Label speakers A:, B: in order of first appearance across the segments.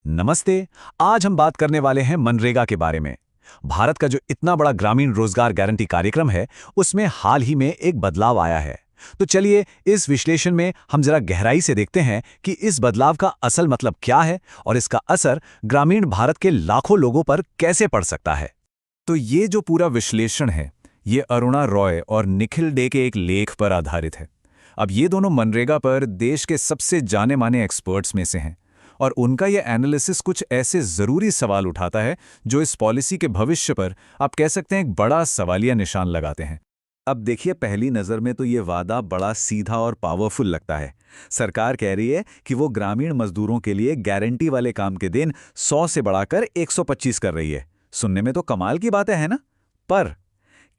A: नमस्ते। आज हम बात करने वाले हैं मनरेगा के बारे में। भारत का जो इतना बड़ा ग्रामीण रोजगार गारंटी कार्यक्रम है, उसमें हाल ही में एक बदलाव आया है। तो चलिए इस विश्लेषण में हम जरा गहराई से देखते हैं कि इस बदलाव का असल मतलब क्या है और इसका असर ग्रामीण भारत के लाखों लोगों पर कैसे पड़ सकता है।
B: तो ये जो पूरा विश्लेषण है, ये अरुणा रॉय और निखिल डे के एक लेख पर आधारित है। अब ये दोनों मनरेगा पर देश के सबसे जाने माने एक्सपर्ट्स में से हैं, और उनका ये एनालिसिस कुछ ऐसे ज़रूरी सवाल उठाता है जो इस पॉलिसी के भविष्य पर आप कह सकते हैं एक बड़ा सवालिया निशान लगाते हैं। अब देखिए, पहली नज़र में तो ये वादा बड़ा सीधा और पावरफुल लगता है। सरकार कह रही है कि वो ग्रामीण मजदूरों के लिए गारंटी वाले काम के दिन 100 से बढ़ाकर 125 कर रही है। सुनने में तो कमाल की बातें हैं ना, पर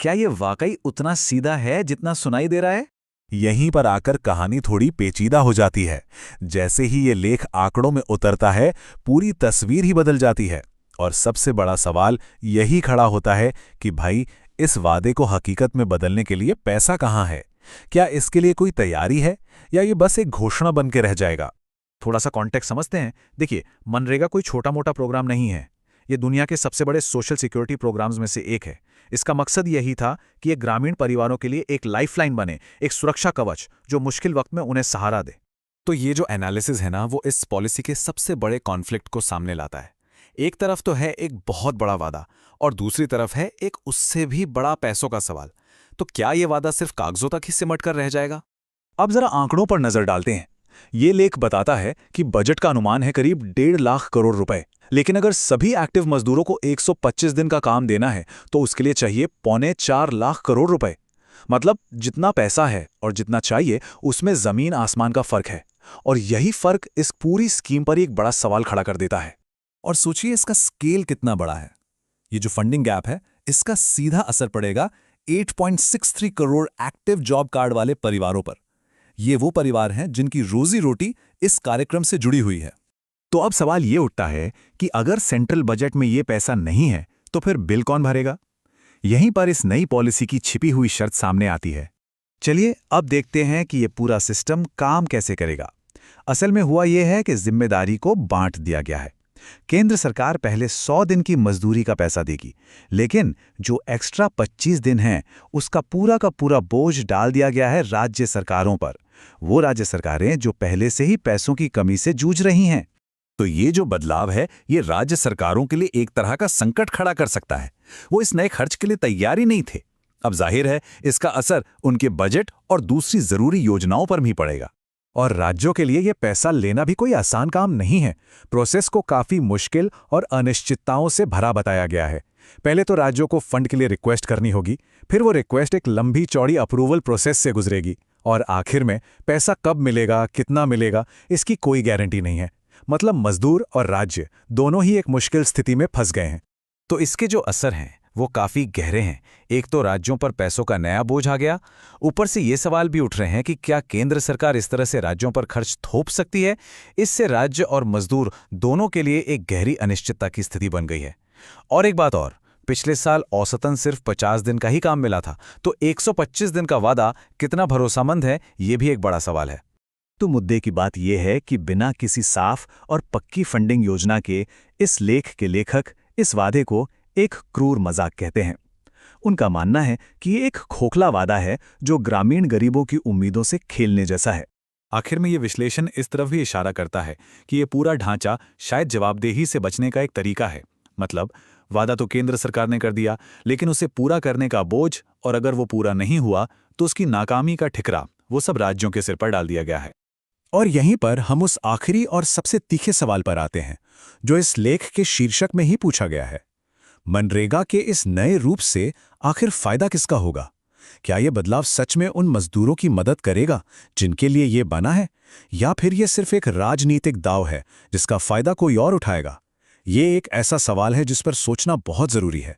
B: क्या ये वाकई उतना सीधा है जितना सुनाई दे रहा है?
C: यहीं पर आकर कहानी थोड़ी पेचीदा हो जाती है। जैसे ही ये लेख आंकड़ों में उतरता है, पूरी तस्वीर ही बदल जाती है। और सबसे बड़ा सवाल यही खड़ा होता है कि भाई, इस वादे को हकीकत में बदलने के लिए पैसा कहाँ है? क्या इसके लिए कोई तैयारी है, या ये बस एक घोषणा बन के रह जाएगा?
B: थोड़ा सा कॉन्टेक्स्ट समझते हैं। देखिए, मनरेगा कोई छोटा मोटा प्रोग्राम नहीं है। ये दुनिया के सबसे बड़े सोशल सिक्योरिटी प्रोग्राम्स में से एक है। इसका मकसद यही था कि ये ग्रामीण परिवारों के लिए एक लाइफलाइन बने, एक सुरक्षा कवच जो मुश्किल वक्त में उन्हें सहारा दे। तो ये जो एनालिसिस है ना, वो इस पॉलिसी के सबसे बड़े कॉन्फ्लिक्ट को सामने लाता है। एक तरफ तो है एक बहुत बड़ा वादा, और दूसरी तरफ है एक उससे भी बड़ा पैसों का सवाल। तो क्या ये वादा सिर्फ कागजों तक ही सिमट कर रह जाएगा?
A: अब जरा आंकड़ों पर नजर डालते हैं। ये लेख बताता है कि बजट का अनुमान है करीब 1.5 लाख करोड़ रुपए, लेकिन अगर सभी एक्टिव मजदूरों को 125 दिन का काम देना है तो उसके लिए चाहिए 3.25 लाख करोड़ रुपए। मतलब जितना पैसा है और जितना चाहिए, उसमें जमीन आसमान का फर्क है। और यही फर्क इस पूरी स्कीम पर एक बड़ा सवाल खड़ा कर देता है।
B: और सोचिए इसका स्केल कितना बड़ा है। ये जो फंडिंग गैप है, इसका सीधा असर पड़ेगा 8.63 करोड़ एक्टिव जॉब कार्ड वाले परिवारों पर। ये वो परिवार हैं जिनकी रोजी रोटी इस कार्यक्रम से जुड़ी हुई है।
A: तो अब सवाल ये उठता है कि अगर सेंट्रल बजट में ये पैसा नहीं है तो फिर बिल कौन भरेगा? यहीं पर इस नई पॉलिसी की छिपी हुई शर्त सामने आती है। चलिए अब देखते हैं कि ये पूरा सिस्टम काम कैसे करेगा। असल में हुआ यह है कि जिम्मेदारी को बांट दिया गया है। केंद्र सरकार पहले 100 दिन की मजदूरी का पैसा देगी, लेकिन जो एक्स्ट्रा 25 दिन हैं, उसका पूरा का पूरा बोझ डाल दिया गया है राज्य सरकारों पर। वो राज्य सरकारें जो पहले से ही पैसों की कमी से जूझ रही हैं।
B: तो ये जो बदलाव है, ये राज्य सरकारों के लिए एक तरह का संकट खड़ा कर सकता है। वो इस नए खर्च के लिए तैयार ही नहीं थे। अब जाहिर है इसका असर उनके बजट और दूसरी जरूरी योजनाओं पर भी पड़ेगा।
A: और राज्यों के लिए यह पैसा लेना भी कोई आसान काम नहीं है। प्रोसेस को काफी मुश्किल और अनिश्चितताओं से भरा बताया गया है। पहले तो राज्यों को फंड के लिए रिक्वेस्ट करनी होगी, फिर वो रिक्वेस्ट एक लंबी चौड़ी अप्रूवल प्रोसेस से गुजरेगी, और आखिर में पैसा कब मिलेगा, कितना मिलेगा, इसकी कोई गारंटी नहीं है। मतलब मजदूर और राज्य दोनों ही एक मुश्किल स्थिति में फंस गए हैं।
B: तो इसके जो असर हैं वो काफी गहरे हैं। एक तो राज्यों पर पैसों का नया बोझ आ गया, ऊपर से ये सवाल भी उठ रहे हैं कि क्या केंद्र सरकार इस तरह से राज्यों पर खर्च थोप सकती है? इससे राज्य और मजदूर दोनों के लिए एक गहरी अनिश्चितता की स्थिति बन गई है। और एक बात और, पिछले साल औसतन सिर्फ 50 दिन का ही काम मिला था, तो 125 दिन का वादा कितना भरोसेमंद है, ये भी एक बड़ा सवाल है।
A: तो मुद्दे की बात यह है कि बिना किसी साफ और पक्की फंडिंग योजना के इस लेख के लेखक इस वादे को एक क्रूर मजाक कहते हैं। उनका मानना है कि ये एक खोखला वादा है जो ग्रामीण गरीबों की उम्मीदों से खेलने जैसा है।
B: आखिर में ये विश्लेषण इस तरफ भी इशारा करता है कि ये पूरा ढांचा शायद जवाबदेही से बचने का एक तरीका है। मतलब वादा तो केंद्र सरकार ने कर दिया, लेकिन उसे पूरा करने का बोझ, और अगर वो पूरा नहीं हुआ तो उसकी नाकामी का ठिकरा, वो सब राज्यों के सिर पर डाल दिया गया है।
A: और यहीं पर हम उस आखिरी और सबसे तीखे सवाल पर आते हैं जो इस लेख के शीर्षक में ही पूछा गया है। मनरेगा के इस नए रूप से आखिर फायदा किसका होगा? क्या यह बदलाव सच में उन मजदूरों की मदद करेगा जिनके लिए यह बना है, या फिर यह सिर्फ एक राजनीतिक दांव है जिसका फायदा कोई और उठाएगा? ये एक ऐसा सवाल है जिस पर सोचना बहुत जरूरी है।